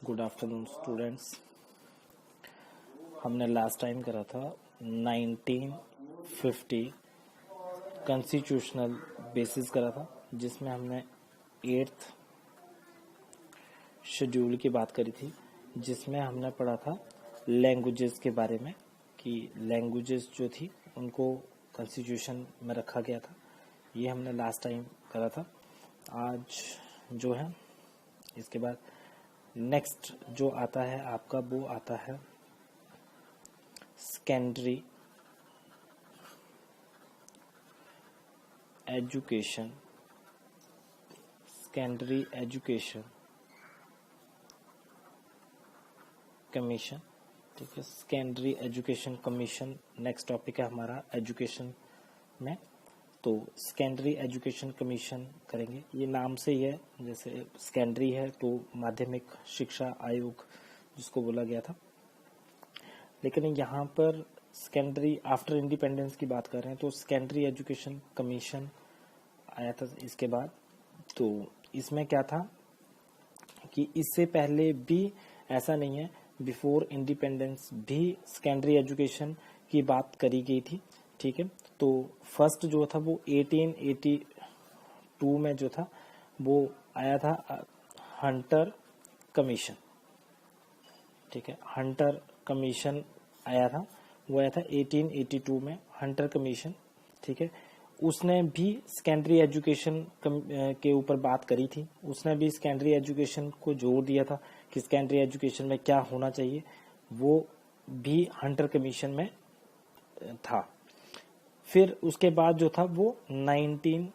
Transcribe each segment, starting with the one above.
Good afternoon students. हमने last time करा था 1950 कॉन्स्टिट्यूशनल बेसिस करा था, जिसमें हमने 8th शेड्यूल की बात करी थी, जिसमें हमने पढ़ा था लैंग्वेजेस के बारे में कि लैंग्वेजेस जो थी उनको कॉन्स्टिट्यूशन में रखा गया था। ये हमने लास्ट टाइम करा था। आज जो है इसके बाद नेक्स्ट जो आता है आपका वो आता है सेकेंडरी एजुकेशन कमीशन। ठीक है, secondary education commission next topic है हमारा एजुकेशन में। तो सेकेंडरी एजुकेशन कमीशन करेंगे। ये नाम से ही है, जैसे सेकेंडरी है तो माध्यमिक शिक्षा आयोग जिसको बोला गया था, लेकिन यहाँ पर सेकेंडरी आफ्टर इंडिपेंडेंस की बात कर रहे हैं तो सेकेंडरी एजुकेशन कमीशन आया था इसके बाद। तो इसमें क्या था कि इससे पहले भी ऐसा नहीं है, बिफोर इंडिपेंडेंस भी सेकेंडरी एजुकेशन की बात करी गई थी। ठीक है, तो फर्स्ट जो था वो 1882 में जो था वो आया था हंटर कमीशन। ठीक है, हंटर कमीशन आया था, वो आया था 1882 में हंटर कमीशन। ठीक है, उसने भी सेकेंडरी एजुकेशन के ऊपर बात करी थी। उसने भी सेकेंडरी एजुकेशन को जोर दिया था कि सेकेंडरी एजुकेशन में क्या होना चाहिए, वो भी हंटर कमीशन में था। फिर उसके बाद जो था वो 19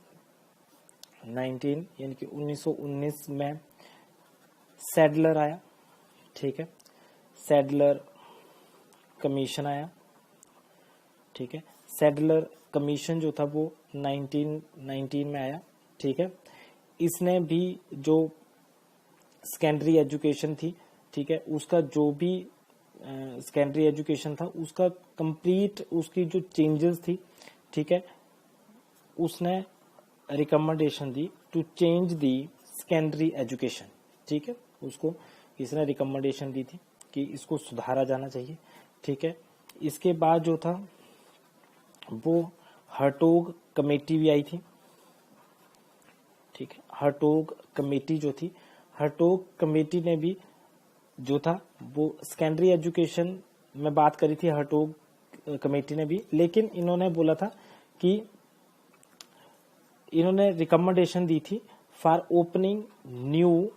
यानी कि 1919 में सैडलर आया। ठीक है, सैडलर कमीशन आया। ठीक है, सैडलर कमीशन जो था वो 1919 में आया। ठीक है, इसने भी जो सेकेंडरी एजुकेशन थी, ठीक है, उसका जो भी सेकेंडरी एजुकेशन था उसका कंप्लीट उसकी जो चेंजेस थी, ठीक है, उसने रिकमेंडेशन दी to change the secondary education. ठीक है, उसको इसने रिकमेंडेशन दी थी कि इसको सुधारा जाना चाहिए। ठीक है, इसके बाद जो था वो हर्टोग कमेटी भी आई थी। ठीक है, हर्टोग कमेटी जो थी, हर्टोग कमेटी ने भी जो था वो सेकेंडरी एजुकेशन में बात करी थी हर्टोग कमेटी ने भी, लेकिन इन्होंने बोला था कि इन्होंने रिकमेंडेशन दी थी for opening new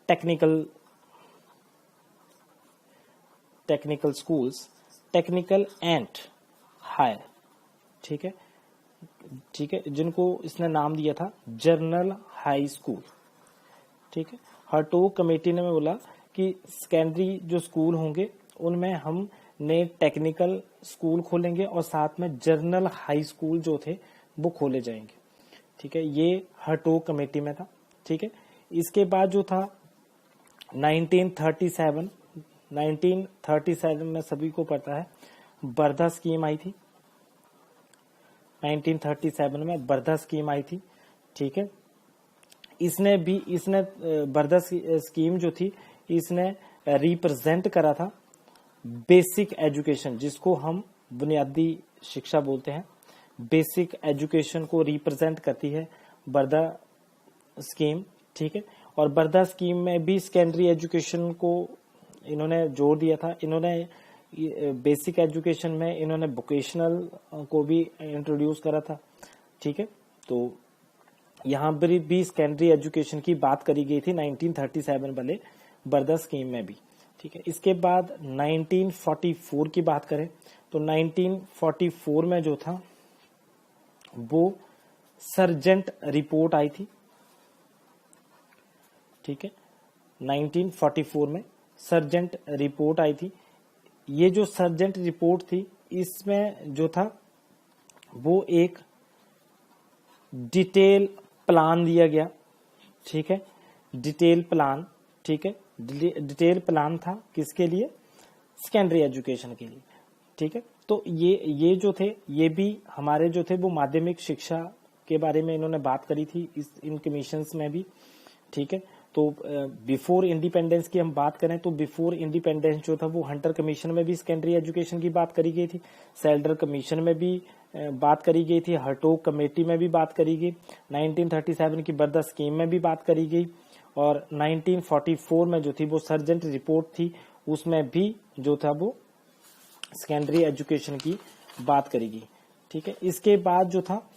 technical schools, technical and higher. ठीक है, ठीक है, जिनको इसने नाम दिया था जनरल हाई स्कूल। ठीक है, हर्टोग कमेटी ने बोला कि सेकेंडरी जो स्कूल होंगे उनमें हम नए टेक्निकल स्कूल खोलेंगे और साथ में जनरल हाई स्कूल जो थे वो खोले जाएंगे। ठीक है, ये हर्टोग कमेटी में था। ठीक है, इसके बाद जो था 1937 में सभी को पता है बर्धा स्कीम आई थी। 1937 में बर्धा स्कीम आई थी। ठीक है, इसने बर्धा स्कीम जो थी इसने रिप्रेजेंट करा था बेसिक एजुकेशन, जिसको हम बुनियादी शिक्षा बोलते हैं। बेसिक एजुकेशन को रिप्रेजेंट करती है बर्धा स्कीम। ठीक है, और बर्धा स्कीम में भी सेकेंडरी एजुकेशन को इन्होंने जोर दिया था। इन्होंने बेसिक एजुकेशन में इन्होंने वोकेशनल को भी इंट्रोड्यूस करा था। ठीक है, तो यहाँ पर भी सेकेंडरी एजुकेशन की बात करी गई थी 1937 वाले बर्धा स्कीम में भी। ठीक है, इसके बाद 1944 की बात करें तो 1944 में जो था वो सर्जेंट रिपोर्ट आई थी। ठीक है, 1944 में सर्जेंट रिपोर्ट आई थी। ये जो सर्जेंट रिपोर्ट थी इसमें जो था वो एक डिटेल प्लान दिया गया। ठीक है, डिटेल प्लान। ठीक है, डिटेल प्लान था किसके लिए? सेकेंडरी एजुकेशन के लिए। ठीक है, तो ये जो थे ये भी हमारे जो थे वो माध्यमिक शिक्षा के बारे में इन्होंने बात करी थी इन कमीशंस में भी। ठीक है, तो बिफोर इंडिपेंडेंस की हम बात करें तो बिफोर इंडिपेंडेंस जो था वो हंटर कमीशन में भी सेकेंडरी एजुकेशन की बात करी गई थी, सेल्डर कमीशन में भी बात करी गई थी, हर्टोग कमेटी में भी बात करी गई, 1937 की बर्दा स्कीम में भी बात करी गई, और 1944 में जो थी वो सर्जेंट रिपोर्ट थी, उसमें भी जो था वो सेकेंडरी एजुकेशन की बात करी गई। ठीक है, इसके बाद जो था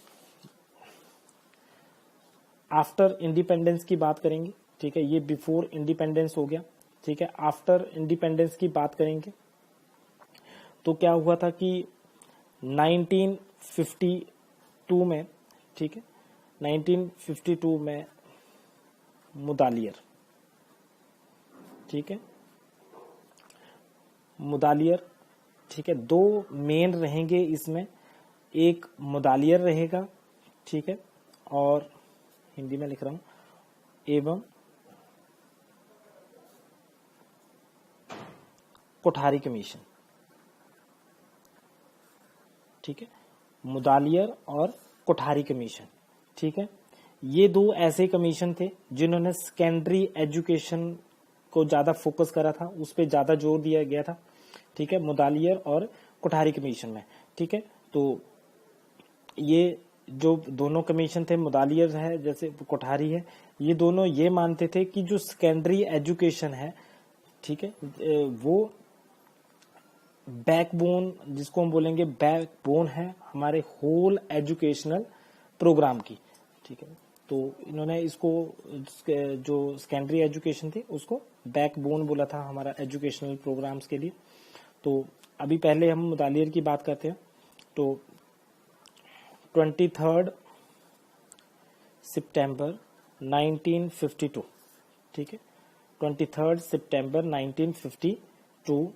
आफ्टर इंडिपेंडेंस की बात करेंगे। ठीक है, ये बिफोर इंडिपेंडेंस हो गया। ठीक है, आफ्टर इंडिपेंडेंस की बात करेंगे तो क्या हुआ था कि 1952 में, ठीक है, 1952 में मुदालियर, ठीक है, मुदालियर, ठीक है, दो मेन रहेंगे इसमें, एक मुदालियर रहेगा, ठीक है, और हिंदी में लिख रहा हूं, एवं कोठारी कमीशन। ठीक है, मुदालियर और कोठारी कमीशन। ठीक है, ये दो ऐसे कमीशन थे जिन्होंने सेकेंडरी एजुकेशन को ज्यादा फोकस करा था, उस पर ज्यादा जोर दिया गया था। ठीक है, मुदालियर और कोठारी कमीशन में। ठीक है, तो ये जो दोनों कमीशन थे, मुदालियर है जैसे कोठारी है, ये दोनों ये मानते थे कि जो सेकेंडरी एजुकेशन है, ठीक है, वो बैकबोन, जिसको हम बोलेंगे बैकबोन है हमारे होल एजुकेशनल प्रोग्राम की। ठीक है, तो इन्होंने इसको जो सेकेंडरी एजुकेशन थी उसको बैकबोन बोला था हमारा एजुकेशनल प्रोग्राम्स के लिए। तो अभी पहले हम मुदालियर की बात करते हैं। तो 23 सितंबर 1952, ठीक है, 23 सितंबर 1952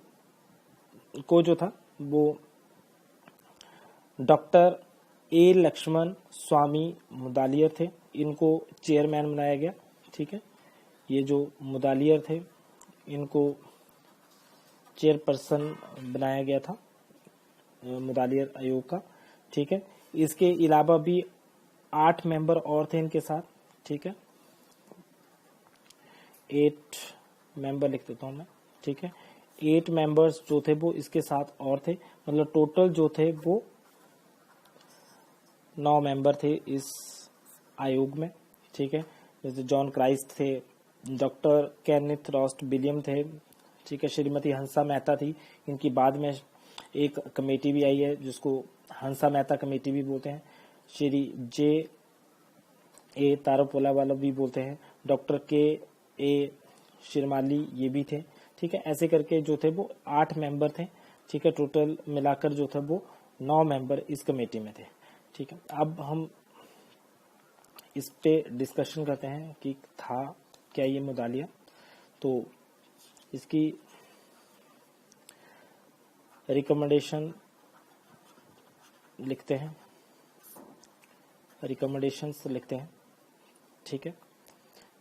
को जो था वो डॉक्टर ए लक्ष्मण स्वामी मुदालियर थे, इनको चेयरमैन बनाया गया। ठीक है, ये जो मुदालियर थे इनको चेयरपर्सन बनाया गया था मुदालियर आयोग का। ठीक है, इसके अलावा भी 8 मेंबर और थे इनके साथ। ठीक है, 8 मेंबर लिख देता हूं मैं। ठीक है, 8 मेंबर्स जो थे वो इसके साथ और थे, मतलब टोटल जो थे वो 9 मेंबर थे इस आयोग में। ठीक है, जैसे जॉन क्राइस्ट थे, डॉक्टर केनेथ रॉस्ट विलियम थे, ठीक है, श्रीमती हंसा मेहता थी, इनकी बाद में एक कमेटी भी आई है जिसको हंसा मेहता कमेटी भी बोलते हैं, श्री जे ए तारापोला वाला भी बोलते हैं, डॉक्टर के ए शिरमाली ये भी थे। ठीक है, ऐसे करके जो थे वो 8 मेंबर थे। ठीक है, टोटल मिलाकर जो थे वो 9 मेंबर इस कमेटी में थे। ठीक है, अब हम इस पे डिस्कशन करते हैं कि था क्या ये मुदालिया। तो इसकी रिकमेंडेशन लिखते हैं, रिकमेंडेशंस लिखते हैं। ठीक है,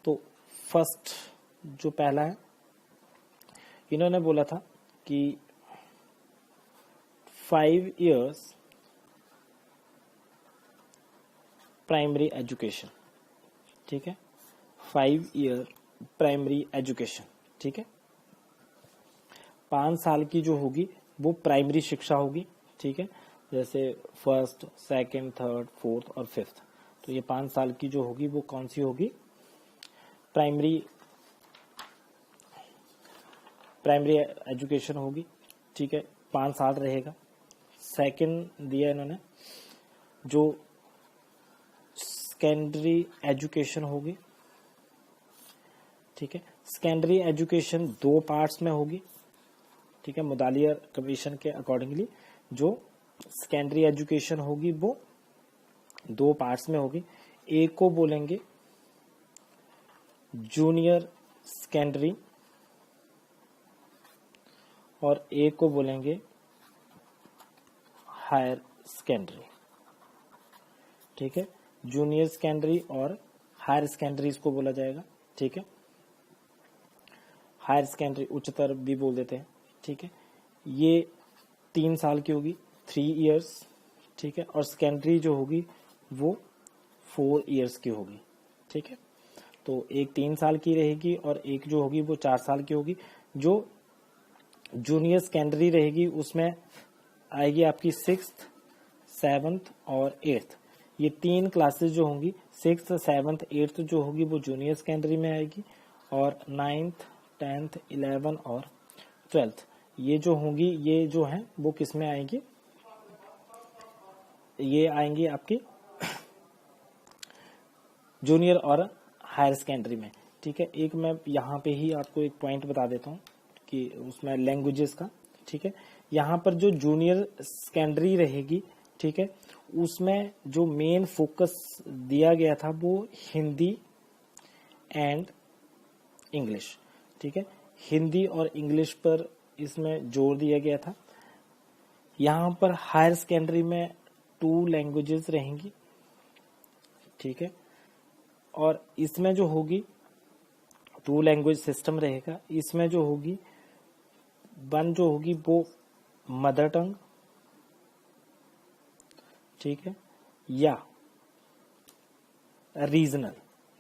तो फर्स्ट जो पहला है, इन्होंने बोला था कि 5 years प्राइमरी एजुकेशन। ठीक है, 5 year प्राइमरी एजुकेशन। ठीक है, 5 साल की जो होगी वो प्राइमरी शिक्षा होगी। ठीक है, जैसे 1st, 2nd, 3rd, 4th और 5th। तो ये 5 साल की जो होगी वो कौन सी होगी? प्राइमरी एजुकेशन होगी। ठीक है, 5 साल रहेगा। सेकंड दिया इन्होंने, जो सेकेंडरी एजुकेशन होगी। ठीक है, सेकेंडरी एजुकेशन 2 पार्ट्स में होगी। ठीक है, मुदालियर कमीशन के अकॉर्डिंगली जो सेकेंडरी एजुकेशन होगी वो 2 पार्ट्स में होगी। एक को बोलेंगे जूनियर सेकेंडरी और एक को बोलेंगे हायर सेकेंडरी। ठीक है, जूनियर सेकेंडरी और हायर सेकेंडरी इसको बोला जाएगा। ठीक है, हायर सेकेंडरी उच्चतर भी बोल देते हैं। ठीक है, ये 3 साल की होगी, 3 years। ठीक है, और सेकेंडरी जो होगी वो 4 years की होगी। ठीक है, तो एक 3 साल की रहेगी और एक जो होगी वो 4 साल की होगी। जो जूनियर सेकेंडरी रहेगी उसमें आएगी आपकी 6th 7th और 8th। ये 3 क्लासेस जो होंगी 6th 7th 8th जो होगी वो जूनियर सेकेंडरी में आएगी, और 9th 10th 11 और 12th ये जो होंगी ये जो है वो किस में आएंगी, ये आएंगी आपकी जूनियर और हायर सेकेंडरी में। ठीक है, एक मैं यहाँ पे ही आपको एक पॉइंट बता देता हूँ कि उसमें लैंग्वेजेस का। ठीक है, यहाँ पर जो जूनियर सेकेंडरी रहेगी, ठीक है, उसमें जो मेन फोकस दिया गया था वो हिंदी एंड इंग्लिश। ठीक है, हिंदी और इंग्लिश पर इसमें जोर दिया गया था। यहाँ पर हायर सेकेंडरी में 2 लैंग्वेजेस रहेंगी। ठीक है, और इसमें जो होगी 2 लैंग्वेज सिस्टम रहेगा। इसमें जो होगी 1 जो होगी वो मदर टंग, ठीक है, या रीजनल।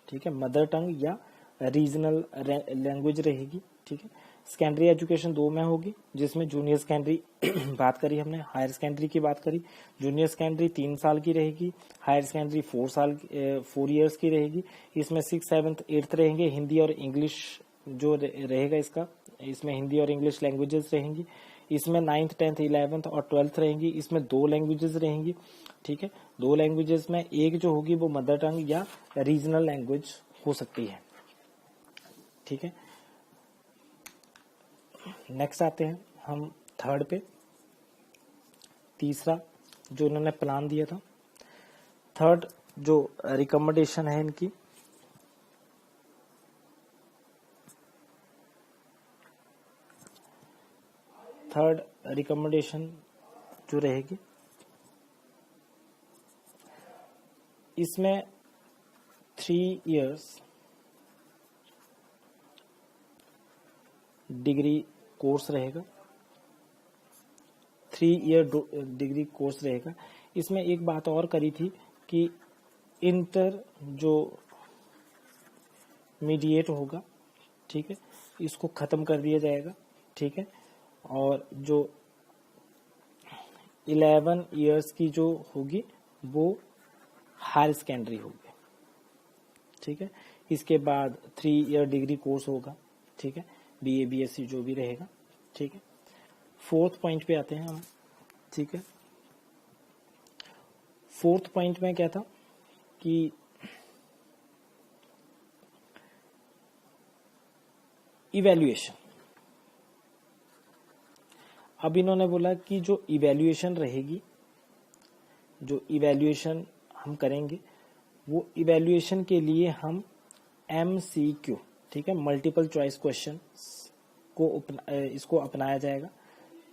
ठीक है, मदर टंग या रीजनल लैंग्वेज रहेगी। ठीक है, सेकेंडरी एजुकेशन 2 में होगी, जिसमें जूनियर सेकेंडरी बात करी हमने, हायर सेकेंडरी की बात करी। जूनियर सेकेंडरी 3 साल की रहेगी, हायर सेकेंडरी 4 इयर्स की रहेगी। इसमें 6th 7th 8th रहेंगे। हिंदी और इंग्लिश जो रहेगा इसका, इसमें हिंदी और इंग्लिश लैंग्वेजेस रहेंगी। इसमें 9th 10th 11th और 12th रहेंगी। इसमें 2 लैंग्वेजेस रहेंगी। ठीक है, 2 लैंग्वेजेस में एक जो होगी वो मदर टंग या रीजनल लैंग्वेज हो सकती है। ठीक है, नेक्स्ट आते हैं हम 3rd पे। तीसरा जो इन्होंने प्लान दिया था, 3rd जो रिकमेंडेशन है इनकी, थर्ड रिकमेंडेशन जो रहेगी इसमें 3 इयर्स डिग्री कोर्स रहेगा। 3 ईयर डिग्री कोर्स रहेगा। इसमें एक बात और करी थी कि इंटर जो मीडिएट होगा, ठीक है, इसको खत्म कर दिया जाएगा। ठीक है, और जो 11 इयर्स की जो होगी वो हायर सेकेंडरी होगी। ठीक है, इसके बाद 3 ईयर डिग्री कोर्स होगा। ठीक है, बीए बीएससी जो भी रहेगा। ठीक है, 4th पॉइंट पे आते हैं हम। ठीक है, 4th पॉइंट में क्या था कि इवैल्यूएशन। अब इन्होंने बोला कि जो इवैल्यूएशन रहेगी, जो इवैल्यूएशन हम करेंगे वो इवैल्यूएशन के लिए हम MCQ, ठीक है, मल्टीपल चॉइस क्वेश्चन को इसको अपनाया जाएगा।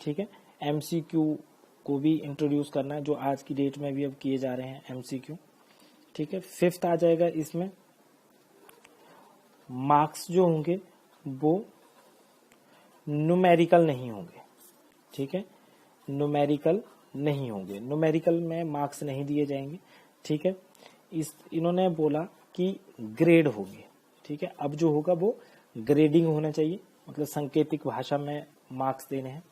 ठीक है, MCQ को भी इंट्रोड्यूस करना है, जो आज की डेट में भी अब किए जा रहे हैं MCQ। ठीक है, 5th आ जाएगा इसमें मार्क्स जो होंगे वो न्यूमेरिकल नहीं होंगे। ठीक है, न्यूमेरिकल नहीं होंगे, न्यूमेरिकल में मार्क्स नहीं दिए जाएंगे। ठीक है, इन्होंने बोला कि ग्रेड होगी। ठीक है, अब जो होगा वो ग्रेडिंग होना चाहिए, मतलब सांकेतिक भाषा में मार्क्स देने हैं।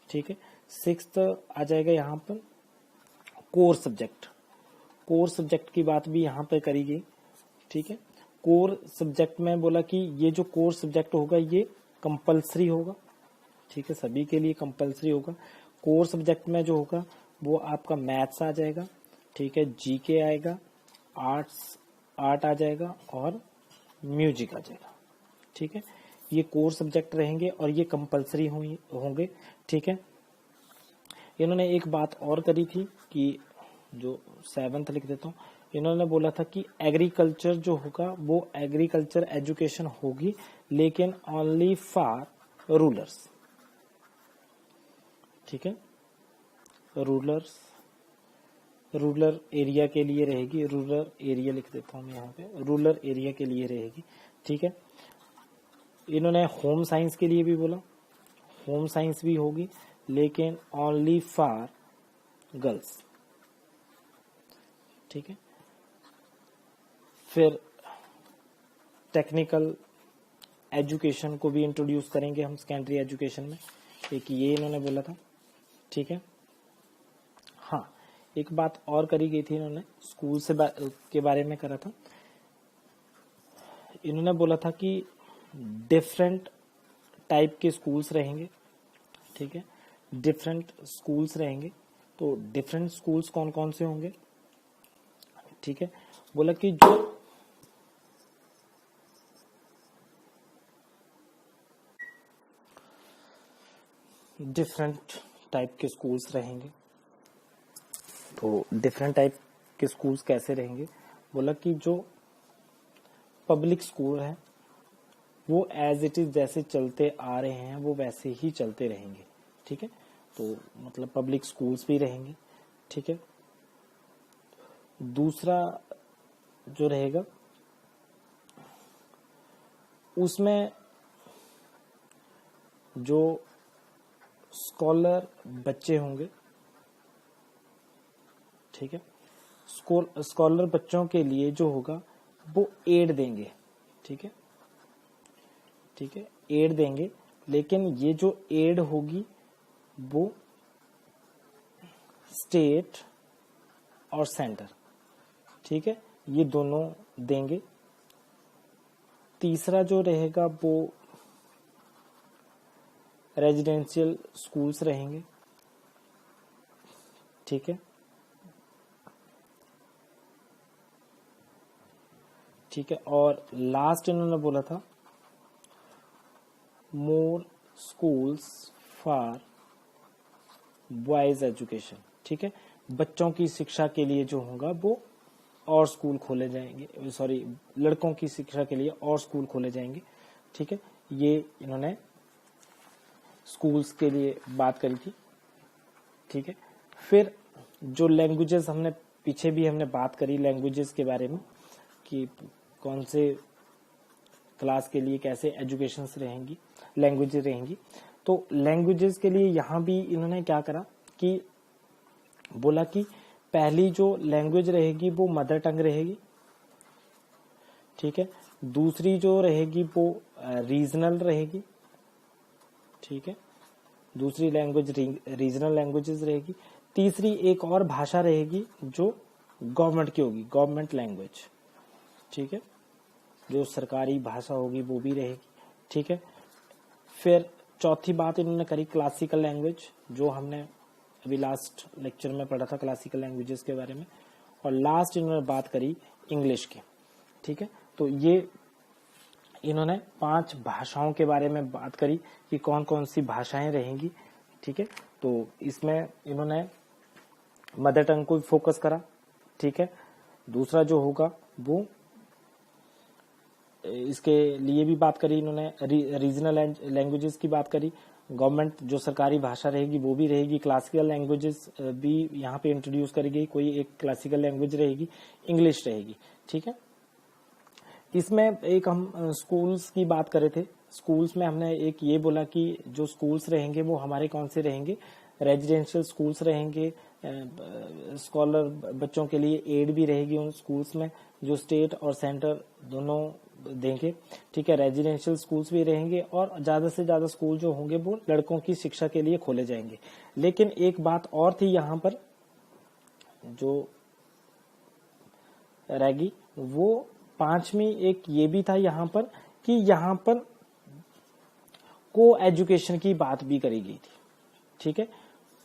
ठीक है, 6th आ जाएगा यहाँ पर कोर सब्जेक्ट। कोर सब्जेक्ट की बात भी यहाँ पे करी गई। ठीक है, कोर सब्जेक्ट में बोला कि ये जो कोर सब्जेक्ट होगा ये कंपलसरी होगा। ठीक है, सभी के लिए कंपलसरी होगा। कोर सब्जेक्ट में जो होगा वो आपका मैथ्स आ जाएगा। ठीक है, जीके आएगा, आर्ट आ जाएगा और म्यूजिक आ जाएगा। ठीक है, ये कोर सब्जेक्ट रहेंगे और ये कंपलसरी होंगे। ठीक है, इन्होंने एक बात और करी थी कि जो 7th लिख देता हूँ, इन्होंने बोला था कि एग्रीकल्चर जो होगा वो एग्रीकल्चर एजुकेशन होगी, लेकिन ओनली फॉर रूलर्स। ठीक है, रूरल एरिया के लिए रहेगी। रूरल एरिया लिख देता हूँ मैं यहाँ पे, रूरल एरिया के लिए रहेगी। ठीक है, इन्होंने होम साइंस के लिए भी बोला, होम साइंस भी होगी लेकिन ओनली फॉर गर्ल्स। ठीक है, फिर टेक्निकल एजुकेशन को भी इंट्रोड्यूस करेंगे हम सेकेंडरी एजुकेशन में, एक ये इन्होंने बोला था। ठीक है, हाँ एक बात और करी गई थी इन्होंने, स्कूल से के बारे में करा था। इन्होंने बोला था कि डिफरेंट टाइप के स्कूल्स रहेंगे। ठीक है, डिफरेंट स्कूल्स रहेंगे। तो डिफरेंट स्कूल्स कौन कौन से होंगे? ठीक है, बोला कि जो डिफरेंट टाइप के स्कूल्स रहेंगे। तो डिफरेंट टाइप के स्कूल्स कैसे रहेंगे? बोला कि जो पब्लिक स्कूल है वो एज इट इज जैसे चलते आ रहे हैं वो वैसे ही चलते रहेंगे। ठीक है, तो मतलब पब्लिक स्कूल्स भी रहेंगे। ठीक है, दूसरा जो रहेगा उसमें जो स्कॉलर बच्चे होंगे, ठीक है, स्कॉलर बच्चों के लिए जो होगा वो एड देंगे। ठीक है, ठीक है, एड देंगे, लेकिन ये जो एड होगी वो स्टेट और सेंटर, ठीक है, ये दोनों देंगे। तीसरा जो रहेगा वो रेजिडेंशियल स्कूल्स रहेंगे। ठीक है, ठीक है, और लास्ट इन्होंने बोला था मोर स्कूल्स फॉर बॉयज एजुकेशन। ठीक है, बच्चों की शिक्षा के लिए जो होगा वो और स्कूल खोले जाएंगे, सॉरी लड़कों की शिक्षा के लिए और स्कूल खोले जाएंगे। ठीक है, ये इन्होंने स्कूल्स के लिए बात करी थी। ठीक है, फिर जो लैंग्वेजेस हमने पीछे भी हमने बात करी लैंग्वेजेस के बारे में कि कौन से क्लास के लिए कैसे एजुकेशंस रहेंगी, लैंग्वेजेस रहेंगी। तो लैंग्वेजेस के लिए यहाँ भी इन्होंने क्या करा कि बोला कि पहली जो लैंग्वेज रहेगी वो मदर टंग रहेगी। ठीक है, दूसरी जो रहेगी वो रीजनल रहेगी। ठीक है, दूसरी लैंग्वेज रीजनल लैंग्वेजेस रहेगी। तीसरी एक और भाषा रहेगी जो गवर्नमेंट की होगी, गवर्नमेंट लैंग्वेज। ठीक है, जो सरकारी भाषा होगी वो भी रहेगी। ठीक है, फिर चौथी बात इन्होंने करी क्लासिकल लैंग्वेज, जो हमने अभी लास्ट लेक्चर में पढ़ा था क्लासिकल लैंग्वेजेस के बारे में। और लास्ट इन्होंने बात करी इंग्लिश की। ठीक है, तो ये इन्होंने 5 भाषाओं के बारे में बात करी कि कौन कौन सी भाषाएं रहेंगी। ठीक है, तो इसमें इन्होंने मदर टंग को फोकस करा। ठीक है, दूसरा जो होगा वो इसके लिए भी बात करी इन्होंने, रीजनल लैंग्वेजेस की बात करी। गवर्नमेंट जो सरकारी भाषा रहेगी वो भी रहेगी। क्लासिकल लैंग्वेजेस भी यहाँ पे इंट्रोड्यूस करी गई, कोई एक क्लासिकल लैंग्वेज रहेगी, इंग्लिश रहेगी। ठीक है, इसमें एक हम स्कूल्स की बात कर रहे थे। स्कूल्स में हमने एक ये बोला कि जो स्कूल्स रहेंगे वो हमारे कौन से रहेंगे, रेजिडेंशियल स्कूल्स रहेंगे। स्कॉलर बच्चों के लिए एड भी रहेगी उन स्कूल्स में, जो स्टेट और सेंटर दोनों देंगे। ठीक है, रेजिडेंशियल स्कूल्स भी रहेंगे और ज्यादा से ज्यादा स्कूल जो होंगे वो लड़कों की शिक्षा के लिए खोले जाएंगे। लेकिन एक बात और थी यहाँ पर जो रहेगी, वो 5वीं एक ये भी था यहाँ पर कि यहाँ पर को एजुकेशन की बात भी करी गई थी। ठीक है,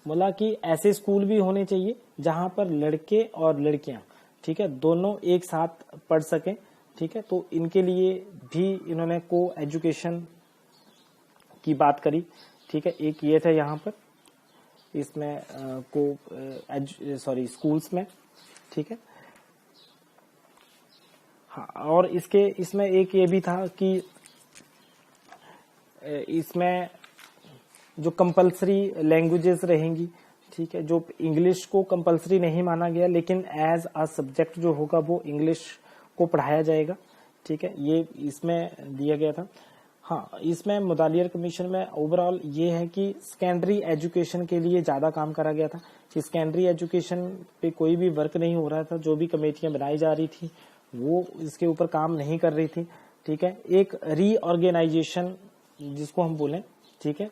बोला कि ऐसे स्कूल भी होने चाहिए जहां पर लड़के और लड़कियां, ठीक है, दोनों एक साथ पढ़ सकें। ठीक है, तो इनके लिए भी इन्होंने को एजुकेशन की बात करी। ठीक है, एक ये था यहाँ पर इसमें स्कूल्स में। ठीक है, हाँ, और इसमें एक ये भी था कि इसमें जो कंपलसरी लैंग्वेजेस रहेंगी, ठीक है, जो इंग्लिश को कंपलसरी नहीं माना गया, लेकिन एज अ सब्जेक्ट जो होगा वो इंग्लिश को पढ़ाया जाएगा। ठीक है, ये इसमें दिया गया था। हाँ, इसमें मुदालियर कमीशन में ओवरऑल ये है कि सेकेंडरी एजुकेशन के लिए ज्यादा काम करा गया था। सेकेंडरी एजुकेशन पे कोई भी वर्क नहीं हो रहा था, जो भी कमेटियां बनाई जा रही थी वो इसके ऊपर काम नहीं कर रही थी। ठीक है, एक रीऑर्गेनाइजेशन जिसको हम बोलें, ठीक है,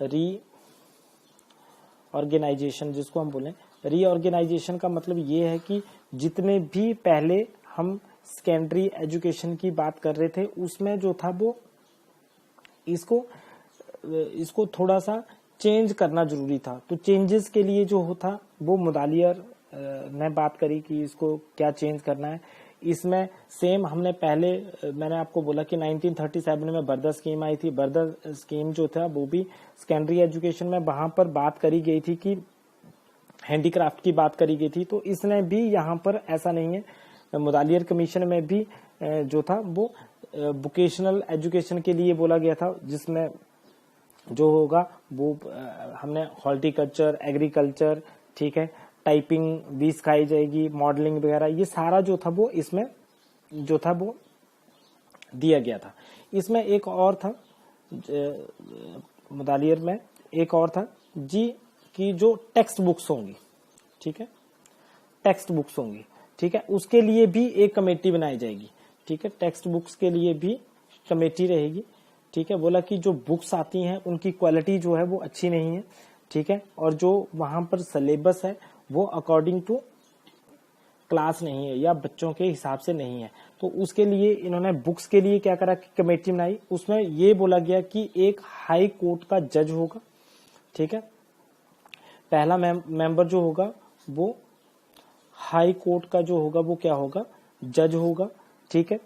रीऑर्गेनाइजेशन जिसको हम बोलें, रीऑर्गेनाइजेशन का मतलब ये है कि जितने भी पहले हम सेकेंडरी एजुकेशन की बात कर रहे थे उसमें जो था वो इसको थोड़ा सा चेंज करना जरूरी था। तो चेंजेस के लिए जो होता वो मुदालियर ने बात करी कि इसको क्या चेंज करना है। इसमें सेम हमने पहले मैंने आपको बोला कि 1937 में बर्दर स्कीम आई थी। बर्दर स्कीम जो था वो भी सेकेंडरी एजुकेशन में वहां पर बात करी गई थी कि हैंडीक्राफ्ट की बात करी गई थी। तो इसने भी यहाँ पर ऐसा नहीं है, मुदालियर कमीशन में भी जो था वो वोकेशनल एजुकेशन के लिए बोला गया था, जिसमें जो होगा वो हमने हॉर्टिकल्चर, एग्रीकल्चर, ठीक है, टाइपिंग भी सिखाई जाएगी, मॉडलिंग वगैरह, ये सारा जो था वो इसमें जो था वो दिया गया था। इसमें एक और था मुदालियर में, एक और था जी कि जो टेक्स्ट बुक्स होंगी, ठीक है, टेक्स्ट बुक्स होंगी, ठीक है, उसके लिए भी एक कमेटी बनाई जाएगी, ठीक है, टेक्स्ट बुक्स के लिए भी कमेटी रहेगी, ठीक है। बोला कि जो बुक्स आती हैं उनकी क्वालिटी जो है वो अच्छी नहीं है, ठीक है, और जो वहां पर सिलेबस है वो अकॉर्डिंग टू क्लास नहीं है या बच्चों के हिसाब से नहीं है। तो उसके लिए इन्होंने बुक्स के लिए क्या करा कि कमेटी बनाई। उसमें ये बोला गया कि एक हाई कोर्ट का जज होगा, ठीक है, पहला मेंबर जो होगा वो हाई कोर्ट का जो होगा वो क्या होगा, जज होगा, ठीक है।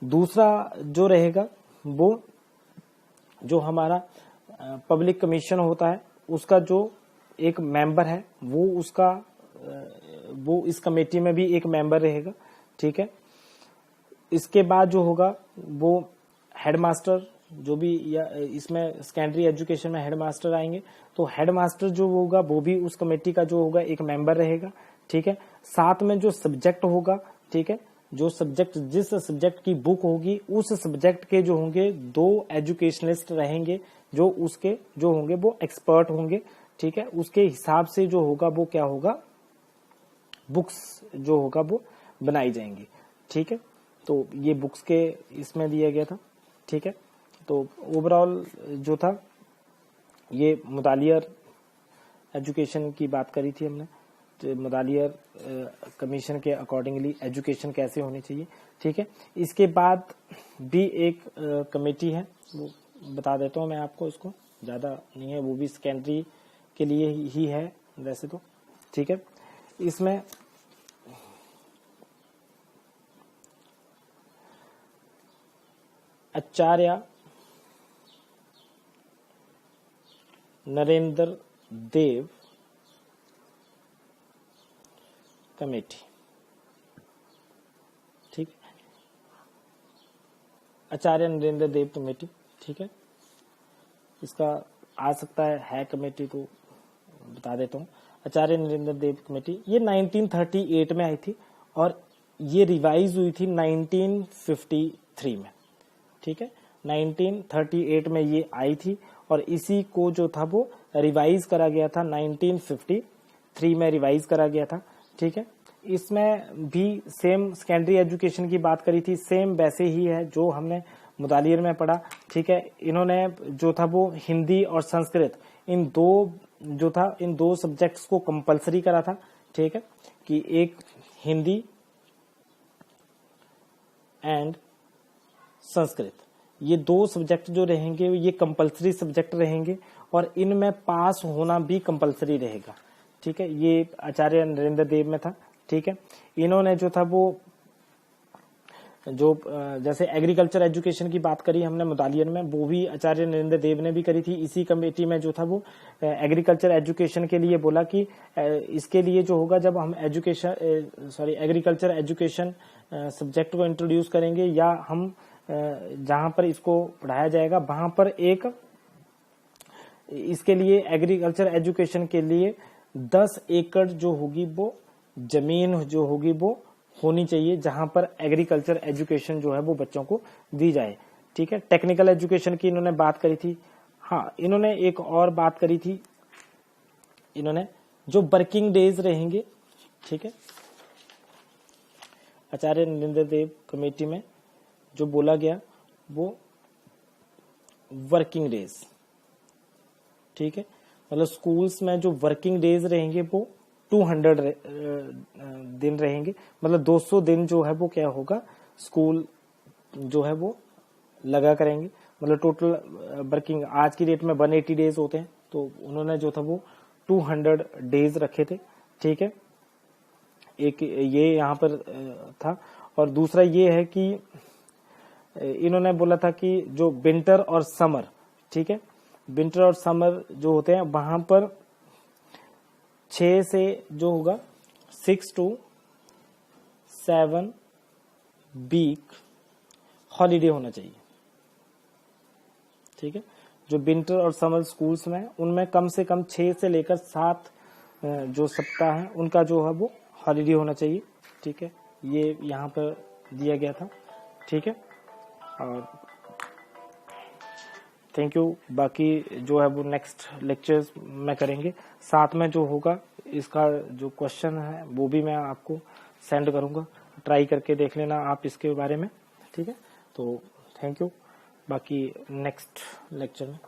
दूसरा जो रहेगा वो जो हमारा पब्लिक कमीशन होता है उसका जो एक मेंबर है वो इस कमेटी में भी एक मेंबर रहेगा, ठीक है। इसके बाद जो होगा वो हेडमास्टर, जो भी या इसमें सेकेंडरी एजुकेशन में हेडमास्टर आएंगे, तो हेडमास्टर जो होगा वो भी उस कमेटी का जो होगा एक मेंबर रहेगा, ठीक है। साथ में जो सब्जेक्ट होगा, ठीक है, जो सब्जेक्ट जिस सब्जेक्ट की बुक होगी उस सब्जेक्ट के जो होंगे 2 एजुकेशनिस्ट रहेंगे, जो उसके जो होंगे वो एक्सपर्ट होंगे, ठीक है। उसके हिसाब से जो होगा वो क्या होगा, बुक्स जो होगा वो बनाई जाएंगी, ठीक है। तो ये बुक्स के इसमें दिया गया था, ठीक है। तो ओवरऑल जो था ये मुदालियर एजुकेशन की बात करी थी हमने, तो मुदालियर कमीशन के अकॉर्डिंगली एजुकेशन कैसे होनी चाहिए, ठीक है। इसके बाद भी एक कमेटी है, वो बता देता हूँ मैं आपको, इसको ज्यादा नहीं है, वो भी सेकेंडरी के लिए ही है वैसे तो, ठीक है। इसमें आचार्य नरेंद्र देव कमेटी, ठीक है, आचार्य नरेंद्र देव कमेटी, ठीक है। इसका आ सकता है कमेटी, तो बता देता हूँ। आचार्य नरेंद्र देव कमेटी ये 1938 में आई थी और ये रिवाइज हुई थी 1953 में, ठीक है। 1938 में ये आई थी और इसी को जो था वो रिवाइज करा गया था 1953 में रिवाइज करा गया था, ठीक है। इसमें भी सेम सेकेंडरी एजुकेशन की बात करी थी, सेम वैसे ही है जो हमने मुदालियर में पढ़ा, ठीक है। इन्होंने जो था वो हिंदी और संस्कृत इन दो सब्जेक्ट्स को कंपलसरी करा था, ठीक है, कि एक हिंदी एंड संस्कृत, ये 2 सब्जेक्ट जो रहेंगे ये कंपलसरी सब्जेक्ट रहेंगे और इनमें पास होना भी कंपलसरी रहेगा, ठीक है। ये आचार्य नरेंद्र देव में था, ठीक है। इन्होंने जो था वो जो जैसे एग्रीकल्चर एजुकेशन की बात करी हमने मुदालियर में, वो भी आचार्य नरेंद्र देव ने भी करी थी। इसी कमेटी में जो था वो एग्रीकल्चर एजुकेशन के लिए बोला कि इसके लिए जो होगा जब हम एग्रीकल्चर एजुकेशन सब्जेक्ट को इंट्रोड्यूस करेंगे या हम जहां पर इसको पढ़ाया जाएगा वहां पर एक इसके लिए एग्रीकल्चर एजुकेशन के लिए 10 एकड़ जो होगी वो जमीन जो होगी वो होनी चाहिए जहां पर एग्रीकल्चर एजुकेशन जो है वो बच्चों को दी जाए, ठीक है। टेक्निकल एजुकेशन की इन्होंने बात करी थी। हाँ, इन्होंने एक और बात करी थी, इन्होंने जो वर्किंग डेज रहेंगे, ठीक है, आचार्य नरेंद्र देव कमेटी में जो बोला गया वो वर्किंग डेज, ठीक है। मतलब स्कूल्स में जो वर्किंग डेज रहेंगे वो 200 दिन रहेंगे, मतलब 200 दिन जो है वो क्या होगा, स्कूल जो है वो लगा करेंगे। मतलब टोटल वर्किंग आज की डेट में 180 डेज होते हैं, तो उन्होंने जो था वो 200 डेज रखे थे, ठीक है। एक ये यहाँ पर था। और दूसरा ये है कि इन्होंने बोला था कि जो विंटर और समर, ठीक है, विंटर और समर जो होते हैं वहां पर 6 से जो होगा 6 to 7 वीक हॉलीडे होना चाहिए, ठीक है। जो विंटर और समर स्कूल्स में उनमें कम से कम 6 से लेकर 7 जो सप्ताह है उनका जो है वो हॉलीडे होना चाहिए, ठीक है। ये यहाँ पर दिया गया था, ठीक है। और थैंक यू। बाकी जो है वो नेक्स्ट लेक्चर्स में करेंगे, साथ में जो होगा इसका जो क्वेश्चन है वो भी मैं आपको सेंड करूंगा, ट्राई करके देख लेना आप इसके बारे में, ठीक है। तो थैंक यू। बाकी नेक्स्ट लेक्चर में